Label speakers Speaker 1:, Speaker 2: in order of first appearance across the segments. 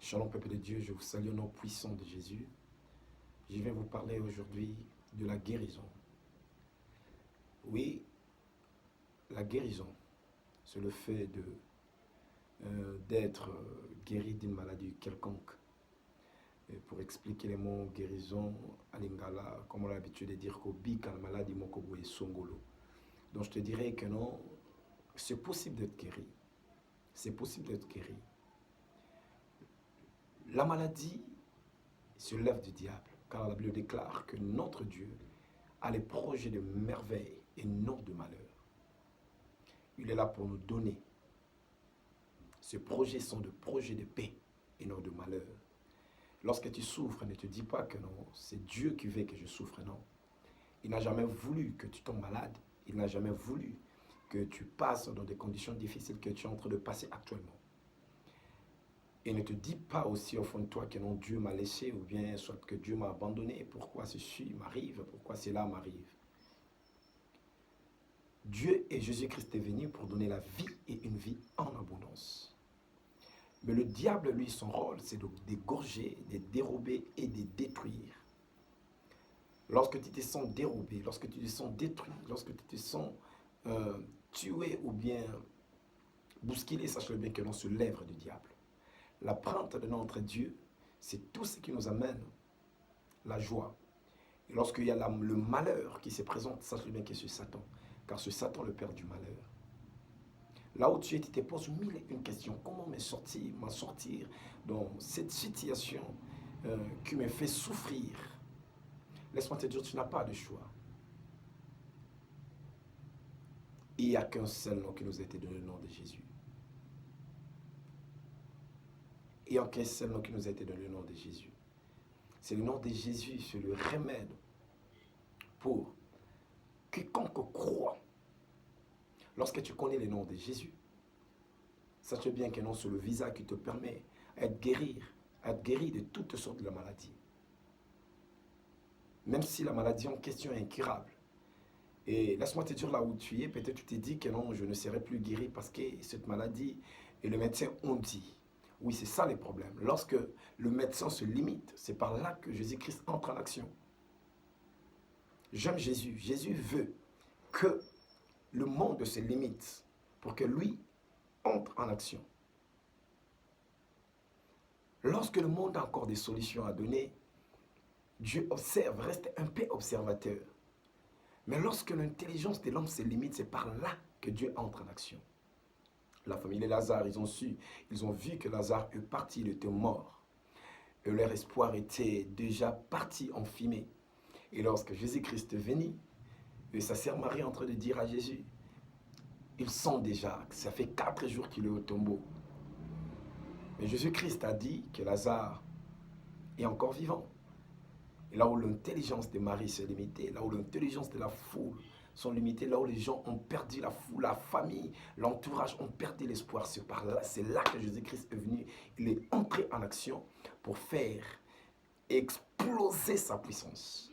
Speaker 1: Shalom peuple de Dieu, je vous salue au nom puissant de Jésus. Je vais vous parler aujourd'hui de la guérison. Oui, la guérison, c'est le fait d'être guéri d'une maladie quelconque. Et pour expliquer les mots guérison, à Lingala, comme on a l'habitude de dire qu'Obi, quand la maladie Mokobo est Songolo. Donc je te dirais que non, c'est possible d'être guéri. C'est possible d'être guéri. La maladie se lève du diable, car la Bible déclare que notre Dieu a les projets de merveille et non de malheur. Il est là pour nous donner. Ces projets sont de projets de paix et non de malheur. Lorsque tu souffres, ne te dis pas que non, c'est Dieu qui veut que je souffre, non. Il n'a jamais voulu que tu tombes malade. Il n'a jamais voulu que tu passes dans des conditions difficiles que tu es en train de passer actuellement. Et ne te dis pas aussi au fond de toi que non, Dieu m'a laissé ou bien soit que Dieu m'a abandonné. Pourquoi ceci m'arrive? Pourquoi cela m'arrive? Dieu et Jésus-Christ est venu pour donner la vie et une vie en abondance. Mais le diable, lui, son rôle, c'est de dégorger, de dérober et de détruire. Lorsque tu te sens dérobé, lorsque tu te sens détruit, lorsque tu te sens tué ou bien bousculé, sache-le bien que l'on se lève du diable. La prente de notre Dieu, c'est tout ce qui nous amène la joie. Et lorsqu'il y a le malheur qui se présente, sache-le bien que c'est Satan, car c'est Satan le père du malheur. Là où tu es, tu te poses mille et une questions. Comment m'en sortir dans cette situation qui me fait souffrir? Laisse-moi te dire, tu n'as pas de choix. Il n'y a qu'un seul nom qui nous a été donné, le nom de Jésus. Il n'y a qu'un seul nom qui nous a été donné, le nom de Jésus. C'est le nom de Jésus, c'est le remède pour quiconque croit. Lorsque tu connais le nom de Jésus, sache bien que non, c'est le visa qui te permet d'être guéri de toutes sortes de maladies. Même si la maladie en question est incurable. Et laisse-moi te dire là où tu es, peut-être tu t'es dit que non, je ne serai plus guéri parce que cette maladie, et le médecin ont dit. Oui, c'est ça les problèmes. Lorsque le médecin se limite, c'est par là que Jésus-Christ entre en action. J'aime Jésus. Jésus veut que le monde se limite pour que lui entre en action. Lorsque le monde a encore des solutions à donner, Dieu observe, reste un peu observateur. Mais lorsque l'intelligence de l'homme se limite, c'est par là que Dieu entre en action. La famille de Lazare, ils ont vu que Lazare est parti, il était mort. Et leur espoir était déjà parti en fumée. Et lorsque Jésus-Christ est venu, et sa sœur Marie est en train de dire à Jésus, ils sont déjà, ça fait 4 jours qu'il est au tombeau. Mais Jésus-Christ a dit que Lazare est encore vivant. Et là où l'intelligence de Marie s'est limitée, là où l'intelligence de la foule sont limitées, là où les gens ont perdu la foule, la famille, l'entourage ont perdu l'espoir, c'est là que Jésus-Christ est venu. Il est entré en action pour faire exploser sa puissance.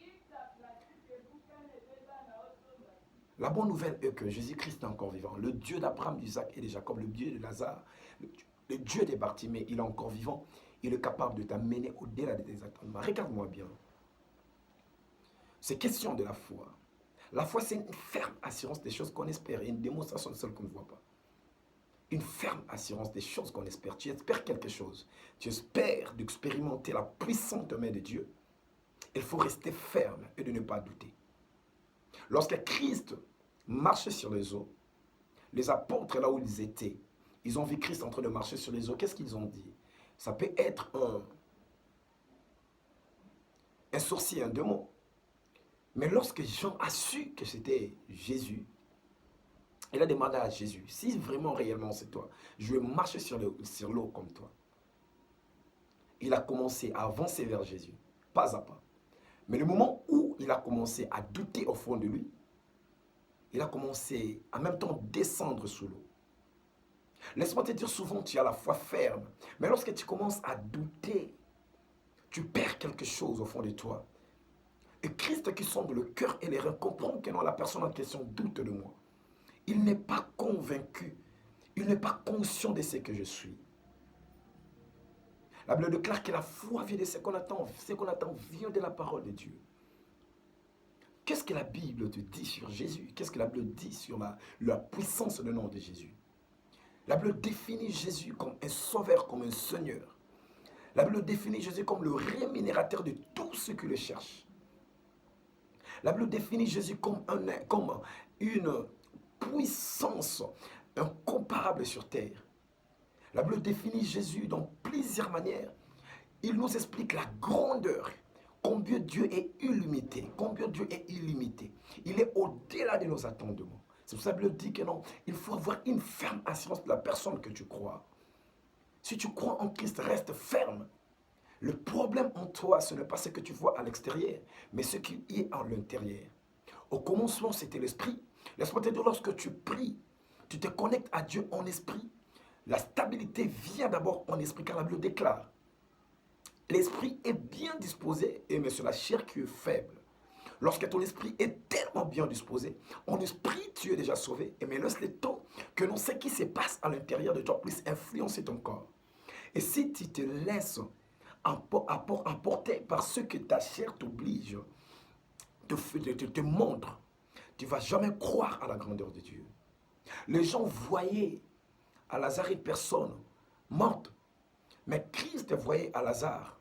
Speaker 1: La bonne nouvelle est que Jésus-Christ est encore vivant. Le Dieu d'Abraham, d'Isaac et de Jacob, le Dieu de Lazare, le Dieu des Bartimée, il est encore vivant. Il est capable de t'amener au-delà de tes attentes. Regarde-moi bien. C'est question de la foi. La foi, c'est une ferme assurance des choses qu'on espère et une démonstration de celles qu'on ne voit pas. Une ferme assurance des choses qu'on espère. Tu espères quelque chose. Tu espères d'expérimenter la puissante main de Dieu. Il faut rester ferme et de ne pas douter. Lorsque Christ marchait sur les eaux, les apôtres, là où ils étaient, ils ont vu Christ en train de marcher sur les eaux. Qu'est-ce qu'ils ont dit? Ça peut être un sorcier, un démon. Mais lorsque Jean a su que c'était Jésus, il a demandé à Jésus, si vraiment réellement c'est toi, je vais marcher sur l'eau comme toi. Il a commencé à avancer vers Jésus, pas à pas. Mais le moment où il a commencé à douter au fond de lui, il a commencé en même temps descendre sous l'eau. Laisse-moi te dire, souvent tu as la foi ferme, mais lorsque tu commences à douter, tu perds quelque chose au fond de toi. Et Christ qui sonde le cœur et les reins comprend que non, la personne en question doute de moi. Il n'est pas convaincu, il n'est pas conscient de ce que je suis. La Bible déclare que la foi vient de ce qu'on attend. Ce qu'on attend vient de la parole de Dieu. Qu'est-ce que la Bible te dit sur Jésus? Qu'est-ce que la Bible dit sur la puissance du nom de Jésus? La Bible définit Jésus comme un sauveur, comme un seigneur. La Bible définit Jésus comme le rémunérateur de tous ceux qui le cherchent. La Bible définit Jésus comme une puissance incomparable sur terre. La Bible définit Jésus dans plusieurs manières. Il nous explique la grandeur, combien Dieu est illimité, combien Dieu est illimité. Il est au-delà de nos attendements. C'est pour ça que la Bible dit que non, il faut avoir une ferme assurance de la personne que tu crois. Si tu crois en Christ, reste ferme. Le problème en toi, ce n'est pas ce que tu vois à l'extérieur, mais ce qui est à l'intérieur. Au commencement, c'était l'esprit. Laisse-moi te dire, lorsque tu pries, tu te connectes à Dieu en esprit. La stabilité vient d'abord en esprit, car la Bible déclare. L'esprit est bien disposé, mais c'est la chair qui est faible. Lorsque ton esprit est tellement bien disposé, en esprit, tu es déjà sauvé. Mais laisse le temps que non ce qui se passe à l'intérieur de toi puisse influencer ton corps. Et si tu te laisses emporter par ce que ta chair t'oblige, te montre, tu ne vas jamais croire à la grandeur de Dieu. Les gens voyaient à Lazare une personne morte, mais Christ voyait à Lazare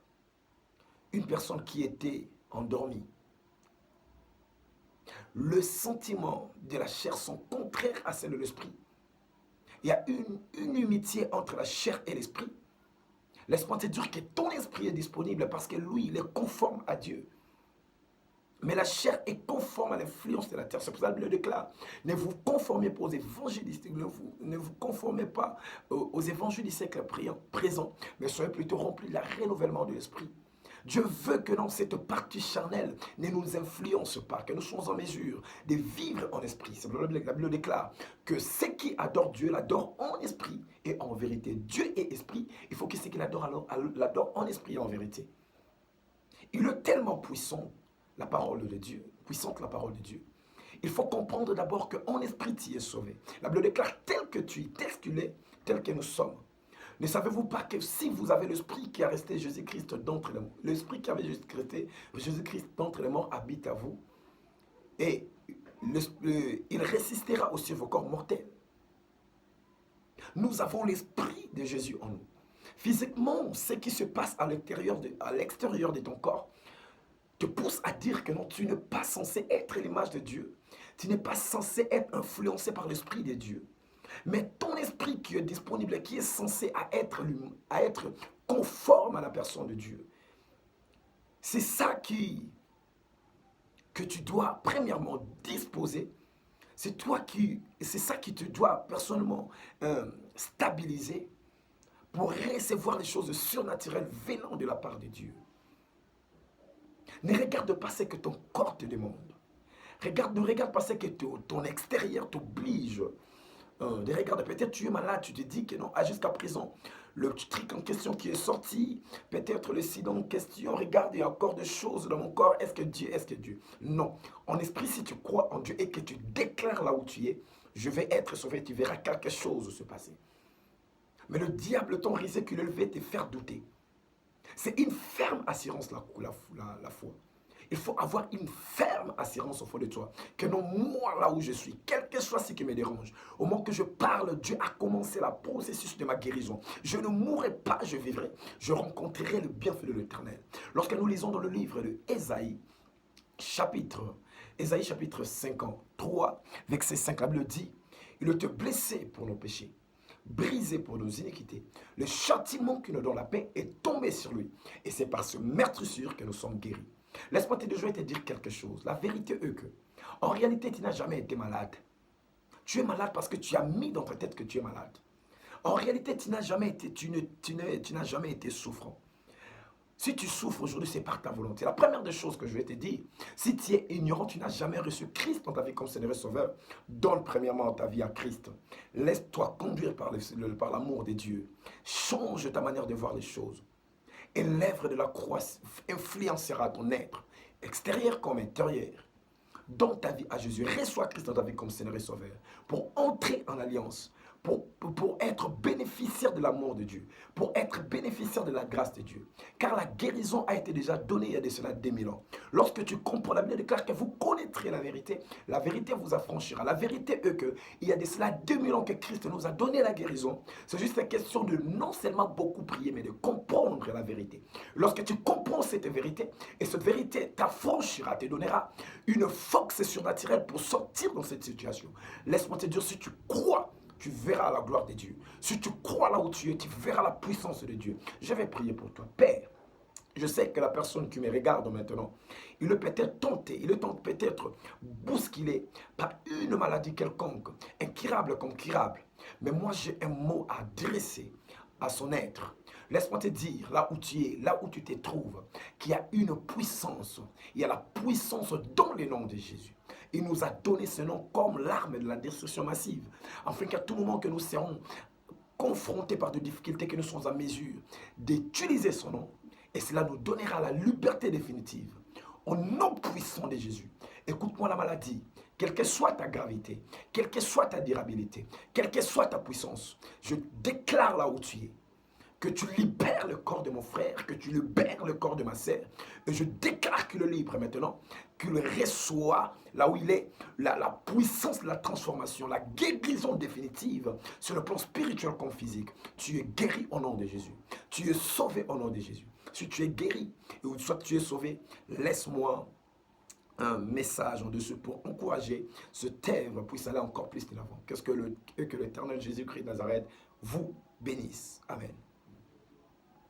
Speaker 1: une personne qui était endormie. Le sentiment de la chair sont contraires à celle de l'esprit. Il y a une inimitié entre la chair et l'esprit. Laisse-moi te dire que ton esprit est disponible parce que lui, il est conforme à Dieu. Mais la chair est conforme à l'influence de la terre. C'est pour ça que la Bible déclare, ne vous conformez pas aux évangiles, ne vous conformez pas aux évangiles du siècle présent, mais soyez plutôt remplis de la renouvellement de l'esprit. Dieu veut que dans cette partie charnelle ne nous influence pas, que nous soyons en mesure de vivre en esprit. C'est la Bible déclare que ceux qui adorent Dieu l'adorent en esprit et en vérité. Dieu est esprit, il faut que ceux qui l'adorent l'adorent en esprit et en vérité. Il est tellement puissant, la parole de Dieu, puissante la parole de Dieu. Il faut comprendre d'abord qu'en esprit tu es sauvé. La Bible déclare tel que tu es, tel que tu es, tel que nous sommes. Ne savez-vous pas que si vous avez l'esprit qui a resté Jésus-Christ d'entre les morts, l'esprit qui avait Jésus-Christ d'entre les morts habite à vous, et il résistera aussi vos corps mortels. Nous avons l'esprit de Jésus en nous. Physiquement, ce qui se passe à l'extérieur de ton corps te pousse à dire que non, tu n'es pas censé être l'image de Dieu. Tu n'es pas censé être influencé par l'esprit de Dieu. Mais ton esprit qui est disponible, qui est censé être conforme à la personne de Dieu, c'est ça que tu dois premièrement disposer. C'est ça qui te doit personnellement stabiliser pour recevoir les choses surnaturelles venant de la part de Dieu. Ne regarde pas ce que ton corps te demande. Ne regarde pas ce que ton extérieur t'oblige de regarder. Peut-être tu es malade, tu te dis que non, jusqu'à présent, le truc en question qui est sorti, peut-être le sida en question, regarde, il y a encore des choses dans mon corps, est-ce que Dieu? Non. En esprit, si tu crois en Dieu et que tu déclares là où tu es, je vais être sauvé, tu verras quelque chose se passer. Mais le diable, ton ridicule élevé, te faire douter. C'est une ferme assurance la foi. Il faut avoir une ferme assurance au fond de toi. Que non, moi là où je suis, quel que soit ce qui me dérange, au moment que je parle, Dieu a commencé le processus de ma guérison. Je ne mourrai pas, je vivrai. Je rencontrerai le bienfait de l'Éternel. Lorsque nous lisons dans le livre de Ésaïe, chapitre 53, verset 5, la Bible dit, il était blessé pour nos péchés, brisé pour nos iniquités. Le châtiment qui nous donne la paix est tombé sur lui. Et c'est par ce meurtrissure que nous sommes guéris. Laisse-moi te dire quelque chose. La vérité est que, en réalité, tu n'as jamais été malade. Tu es malade parce que tu as mis dans ta tête que tu es malade. En réalité, tu n'as jamais été souffrant. Si tu souffres aujourd'hui, c'est par ta volonté. La première des choses que je vais te dire, si tu es ignorant, tu n'as jamais reçu Christ dans ta vie comme Seigneur et Sauveur, donne premièrement ta vie à Christ. Laisse-toi conduire par l'amour de Dieu. Change ta manière de voir les choses. Et l'œuvre de la croix influencera ton être, extérieur comme intérieur. Donne ta vie à Jésus. Reçois Christ dans ta vie comme Seigneur et Sauveur. Pour entrer en alliance, pour être bénéficiaire de l'amour de Dieu, pour être bénéficiaire de la grâce de Dieu. Car la guérison a été déjà donnée il y a de cela 2000 ans. Lorsque tu comprends, la Bible déclare que vous connaîtrez la vérité vous affranchira. La vérité est que il y a de cela 2000 ans que Christ nous a donné la guérison. C'est juste une question de non seulement beaucoup prier, mais de comprendre la vérité. Lorsque tu comprends cette vérité, et cette vérité t'affranchira, te donnera une force surnaturelle pour sortir dans cette situation. Laisse-moi te dire, si tu crois, tu verras la gloire de Dieu. Si tu crois là où tu es, tu verras la puissance de Dieu. Je vais prier pour toi. Père, je sais que la personne qui me regarde maintenant, il est peut-être tenté, il est peut-être bousculé par une maladie quelconque, incurable comme curable. Mais moi, j'ai un mot à adresser à son être. Laisse-moi te dire, là où tu es, là où tu te trouves, qu'il y a une puissance. Il y a la puissance dans le nom de Jésus. Il nous a donné ce nom comme l'arme de la destruction massive. Afin qu'à tout moment que nous serons confrontés par des difficultés, que nous sommes à mesure d'utiliser son nom, et cela nous donnera la liberté définitive. Au nom puissant de Jésus, écoute-moi la maladie, quelle que soit ta gravité, quelle que soit ta durabilité, quelle que soit ta puissance, je déclare là où tu es, que tu libères le corps de mon frère, que tu libères le corps de ma sœur, et je déclare qu'il est libre maintenant, qu'il reçoit là où il est, la puissance de la transformation, la guérison définitive sur le plan spirituel comme physique. Tu es guéri au nom de Jésus. Tu es sauvé au nom de Jésus. Si tu es guéri, ou soit tu es sauvé, laisse-moi un message en dessous pour encourager cette œuvre puisse aller encore plus de l'avant. Que l'Éternel Jésus-Christ de Nazareth vous bénisse. Amen.